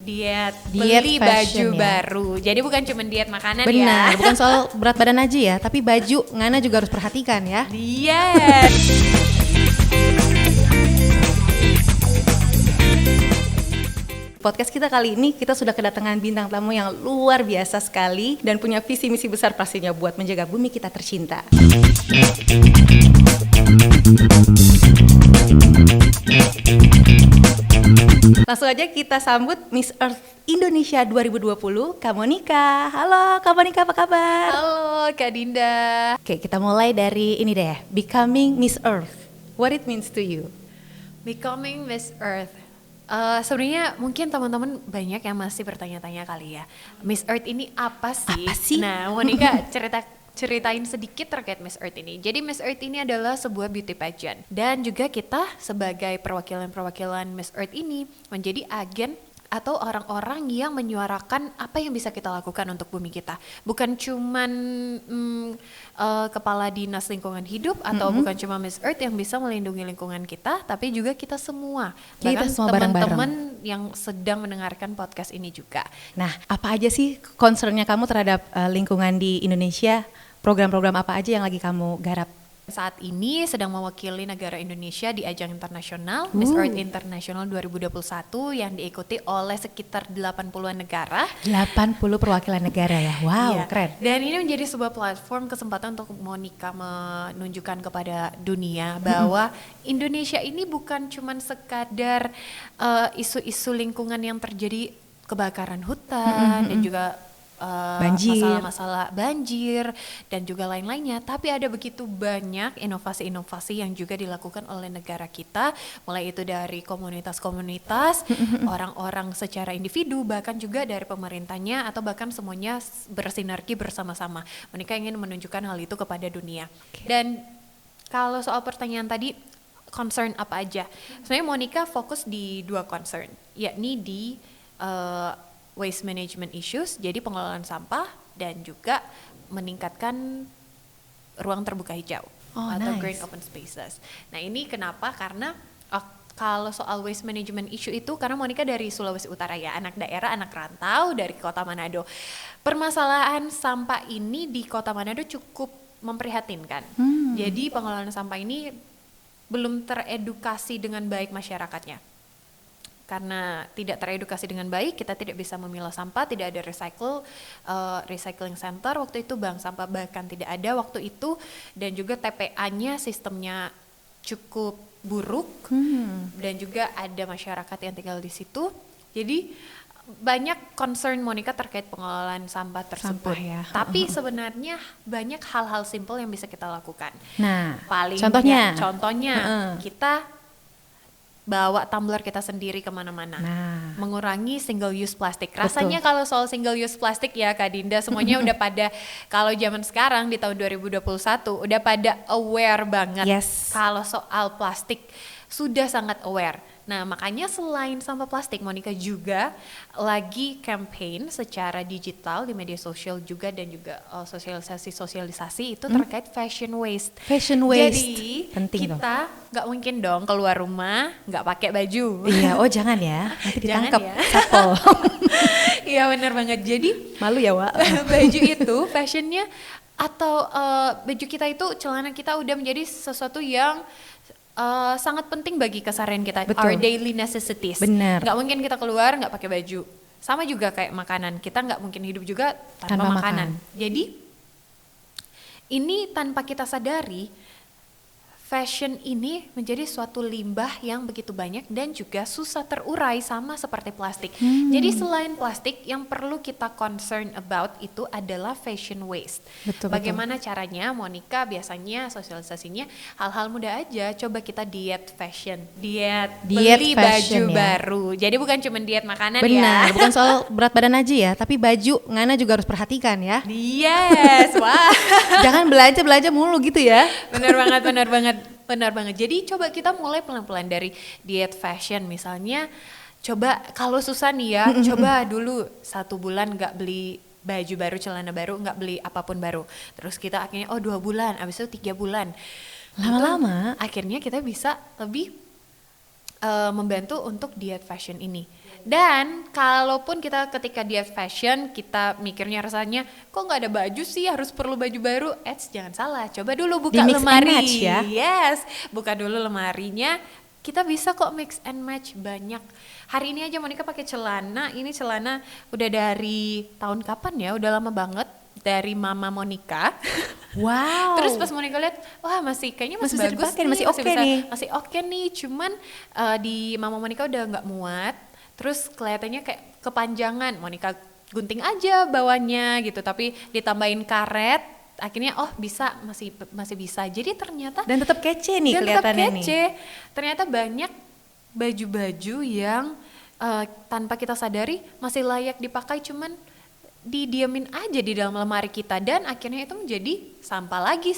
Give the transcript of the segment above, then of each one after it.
diet Diet beli baju fashion ya. baru. Jadi bukan cuma diet makanan Benar, ya. bukan soal berat badan aja ya, tapi baju Ngana juga harus perhatikan ya. Diet. Podcast kita kali ini kita sudah kedatangan bintang tamu yang luar biasa sekali dan punya visi misi besar pastinya buat menjaga bumi kita tercinta. Langsung aja kita sambut Miss Earth Indonesia 2020, Kak Monica. Halo Kak Monica, apa kabar? Halo Kak Dinda. Oke, kita mulai dari ini deh, Becoming Miss Earth. What it means to you? Becoming Miss Earth. Sebenarnya mungkin teman-teman banyak yang masih bertanya-tanya kali ya, Miss Earth ini apa sih? Apa sih? Nah, Monica ceritain sedikit terkait Miss Earth ini. Jadi Miss Earth ini adalah sebuah beauty pageant dan juga kita sebagai perwakilan Miss Earth ini menjadi agen atau orang-orang yang menyuarakan apa yang bisa kita lakukan untuk bumi kita. Bukan cuman kepala dinas lingkungan hidup atau bukan cuma Miss Earth yang bisa melindungi lingkungan kita, tapi juga kita semua. Kita Bahkan semua teman-teman yang sedang mendengarkan podcast ini juga. Nah, apa aja sih concernnya kamu terhadap lingkungan di Indonesia? Program-program apa aja yang lagi kamu garap? Saat ini sedang mewakili negara Indonesia di ajang internasional Miss Earth International 2021 yang diikuti oleh sekitar 80-an negara. 80 perwakilan negara ya, wow, Iya. keren. Dan ini menjadi sebuah platform kesempatan untuk Monica menunjukkan kepada dunia bahwa Indonesia ini bukan cuman sekadar isu-isu lingkungan yang terjadi, kebakaran hutan dan juga Banjir. masalah-masalah banjir dan juga lain-lainnya, tapi ada begitu banyak inovasi-inovasi yang juga dilakukan oleh negara kita, mulai itu dari komunitas-komunitas, orang-orang secara individu, bahkan juga dari pemerintahnya atau bahkan semuanya bersinergi bersama-sama. Monica ingin menunjukkan hal itu kepada dunia. Dan kalau soal pertanyaan tadi, concern apa aja? Sebenarnya Monica fokus di dua concern, yakni di waste management issues, jadi pengelolaan sampah dan juga meningkatkan ruang terbuka hijau atau green open spaces. Nah ini kenapa? Karena kalau soal waste management issue itu karena Monica dari Sulawesi Utara ya, anak daerah, anak rantau dari kota Manado. Permasalahan sampah ini di kota Manado cukup memprihatinkan. Jadi pengelolaan sampah ini belum teredukasi dengan baik masyarakatnya. Karena tidak teredukasi dengan baik, kita tidak bisa memilah sampah, tidak ada recycling center waktu itu, bank sampah bahkan tidak ada waktu itu, dan juga TPA-nya sistemnya cukup buruk, dan juga ada masyarakat yang tinggal di situ. Jadi banyak concern Monica terkait pengelolaan sampah tersebut. Sampah ya. Tapi sebenarnya banyak hal-hal simpel yang bisa kita lakukan. Nah, Paling contohnya? contohnya kita bawa tumbler kita sendiri kemana-mana, mengurangi single use plastik. Rasanya kalau soal single use plastik ya Kak Dinda, semuanya udah pada, kalau zaman sekarang di tahun 2021 udah pada aware banget. Kalau soal plastik sudah sangat aware. Nah makanya selain sampah plastik, Monica juga lagi campaign secara digital di media sosial juga, dan juga sosialisasi itu terkait fashion waste. Fashion waste, jadi penting kita nggak mungkin dong keluar rumah nggak pakai baju. Iya, jangan ya, nanti ditangkap ya. satpol. Iya benar banget. Jadi Malu ya Wak. baju itu fashionnya atau baju kita itu, celana kita udah menjadi sesuatu yang sangat penting bagi keseharian kita. Betul. Our daily necessities. Benar. Nggak mungkin kita keluar nggak pakai baju. Sama juga kayak makanan, kita nggak mungkin hidup juga tanpa makanan. Jadi ini tanpa kita sadari, fashion ini menjadi suatu limbah yang begitu banyak dan juga susah terurai, sama seperti plastik. Jadi selain plastik, yang perlu kita concern about itu adalah fashion waste. Bagaimana caranya? Monica biasanya sosialisasinya hal-hal mudah aja. Coba kita diet fashion, diet beli fashion baju ya. baru. Jadi bukan cuma diet makanan. Benar, ya. bukan soal berat badan aja ya, tapi baju Ngana juga harus perhatikan ya. Yes, wah. Jangan belanja mulu gitu ya. Benar banget. Jadi coba kita mulai pelan-pelan dari diet fashion misalnya. Coba kalau susah nih ya, coba dulu 1 bulan nggak beli baju baru, celana baru, nggak beli apapun baru. Terus kita akhirnya 2 bulan, abis itu 3 bulan. Lama-lama akhirnya kita bisa lebih membantu untuk diet fashion ini. Dan kalaupun kita ketika diet fashion, kita mikirnya rasanya kok nggak ada baju sih, harus perlu baju baru. Jangan salah, coba dulu buka Di mix and lemari. match ya? Yes, buka dulu lemarinya. Kita bisa kok mix and match banyak. Hari ini aja Monica pakai celana, ini celana udah dari tahun kapan ya? Udah lama banget, dari Mama Monica. Wow. Terus pas Monica lihat, wah kayaknya masih bisa bagus dipakai, nih, masih oke nih. masih oke nih. Cuman di Mama Monica udah nggak muat. Terus kelihatannya kayak kepanjangan. Monica gunting aja bawahnya gitu, tapi ditambahin karet. Akhirnya bisa masih bisa. Jadi ternyata Dan tetap kece nih kelihatannya nih. Ternyata banyak baju-baju yang tanpa kita sadari masih layak dipakai, cuman didiamin aja di dalam lemari kita, dan akhirnya itu menjadi sampah lagi,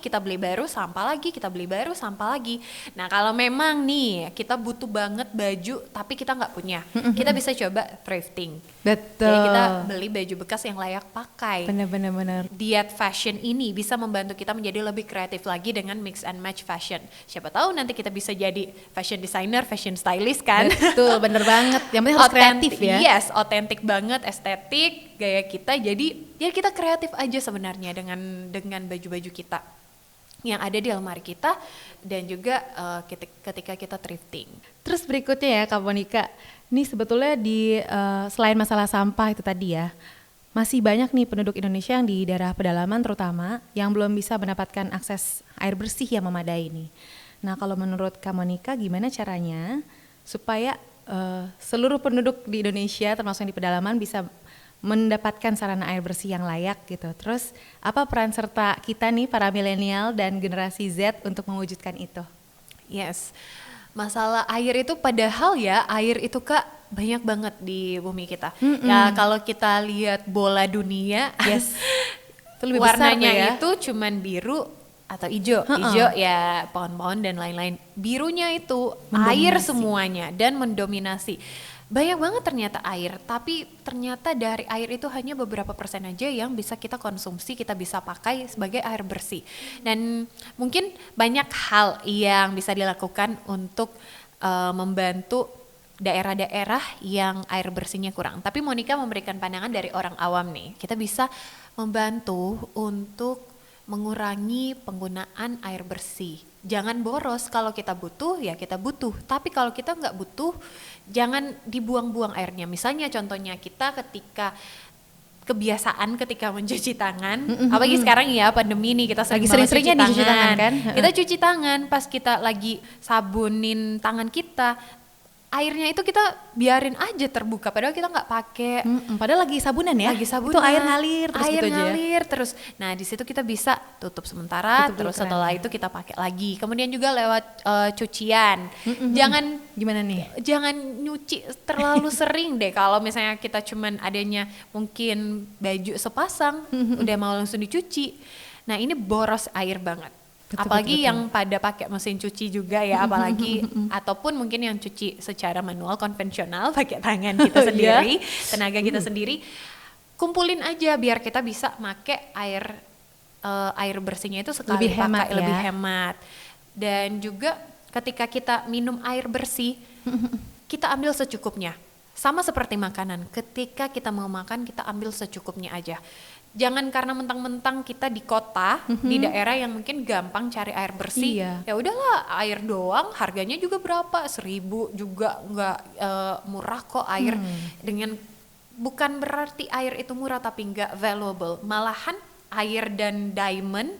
kita beli baru, sampah lagi, kita beli baru, sampah lagi. Nah kalau memang nih kita butuh banget baju tapi kita nggak punya, kita bisa coba thrifting. Betul. Jadi kita beli baju bekas yang layak pakai. Benar-benar. Diet fashion ini bisa membantu kita menjadi lebih kreatif lagi dengan mix and match fashion. Siapa tahu nanti kita bisa jadi fashion designer, fashion stylist kan? Betul, bener banget. Yang penting harus kreatif ya. Yes, otentik banget, estetik, gaya kita. Jadi ya kita kreatif aja sebenarnya dengan baju-baju kita yang ada di lemari kita, dan juga ketika kita thrifting. Terus berikutnya ya Kak Monica, nih sebetulnya selain masalah sampah itu tadi ya, masih banyak nih penduduk Indonesia yang di daerah pedalaman terutama yang belum bisa mendapatkan akses air bersih yang memadai nih. Nah kalau menurut Kak Monica gimana caranya supaya seluruh penduduk di Indonesia termasuk yang di pedalaman bisa mendapatkan sarana air bersih yang layak gitu. Terus apa peran serta kita nih para milenial dan generasi Z untuk mewujudkan itu? Yes, masalah air itu padahal ya, air itu Kak banyak banget di bumi kita. Ya kalau kita lihat bola dunia, Yes. Itu lebih besar warnanya tuh ya. itu cuman biru atau hijau. Hijau ya pohon-pohon dan lain-lain. Birunya itu air semuanya dan mendominasi. Banyak banget ternyata air, tapi ternyata dari air itu hanya beberapa persen aja yang bisa kita konsumsi, kita bisa pakai sebagai air bersih. Dan mungkin banyak hal yang bisa dilakukan untuk membantu daerah-daerah yang air bersihnya kurang. Tapi Monica memberikan pandangan dari orang awam nih. Kita bisa membantu untuk mengurangi penggunaan air bersih. Jangan boros, kalau kita butuh ya kita butuh. Tapi kalau kita nggak butuh, jangan dibuang-buang airnya. Misalnya contohnya kita ketika kebiasaan ketika mencuci tangan, apalagi sekarang ya pandemi nih kita Lagi sering-seringnya dicuci tangan kan? Kita cuci tangan pas kita lagi sabunin tangan kita, airnya itu kita biarin aja terbuka padahal kita nggak pakai. Padahal lagi sabunan ya? Lagi sabunan. Itu air ngalir terus air gitu aja ya? ngalir terus. Nah di situ kita bisa tutup sementara, Tutup dulu terus setelah kerannya. itu kita pakai lagi. Kemudian juga lewat cucian. Jangan Gimana nih? jangan nyuci terlalu sering deh. Kalau misalnya kita cuman adanya mungkin baju sepasang, udah mau langsung dicuci. Nah ini boros air banget. Betul, Apalagi betul. yang pada pakai mesin cuci juga ya, apalagi ataupun mungkin yang cuci secara manual konvensional pakai tangan kita sendiri, tenaga kita sendiri. Kumpulin aja biar kita bisa pakai air bersihnya itu sekali Lebih hemat pakai, ya. lebih hemat. Dan juga ketika kita minum air bersih, kita ambil secukupnya. Sama seperti makanan, ketika kita mau makan kita ambil secukupnya aja. Jangan karena mentang-mentang kita di kota, di daerah yang mungkin gampang cari air bersih, Iya. ya udahlah air doang, harganya juga berapa, 1.000 juga nggak murah kok air. Dengan bukan berarti air itu murah tapi nggak valuable, malahan air dan diamond,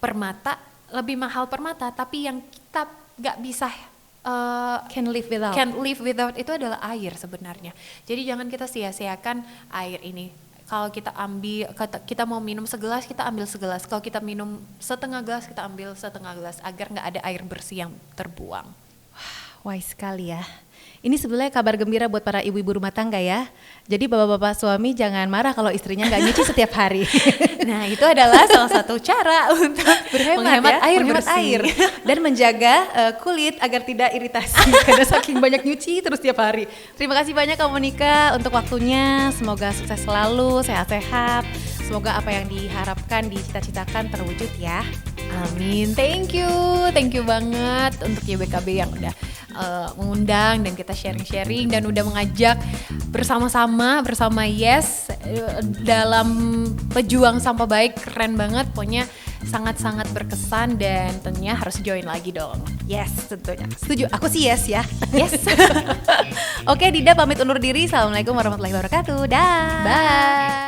permata lebih mahal permata, tapi yang kita nggak bisa Can live without. can't live without itu adalah air sebenarnya. Jadi jangan kita sia-siakan air ini. Kalau kita kita mau minum segelas, kita ambil segelas. Kalau kita minum setengah gelas, kita ambil setengah gelas agar nggak ada air bersih yang terbuang. Wise sekali ya. Ini sebenarnya kabar gembira buat para ibu-ibu rumah tangga ya. Jadi bapak-bapak suami jangan marah kalau istrinya nggak nyuci setiap hari. Nah itu adalah salah satu cara untuk menghemat ya, air menghemat bersih. air dan menjaga kulit agar tidak iritasi karena saking banyak nyuci terus tiap hari. Terima kasih banyak Kak Monica untuk waktunya. Semoga sukses selalu, sehat-sehat. Semoga apa yang diharapkan, dicita-citakan terwujud ya. Amin, thank you banget untuk YBKB yang udah mengundang dan kita sharing-sharing dan udah mengajak bersama Yes dalam pejuang sampah baik. Keren banget, pokoknya sangat-sangat berkesan dan tentunya harus join lagi dong. Yes, tentunya. Setuju. Aku sih yes ya. Yes. Oke, Dida pamit undur diri. Assalamualaikum warahmatullahi wabarakatuh. Dah. Bye.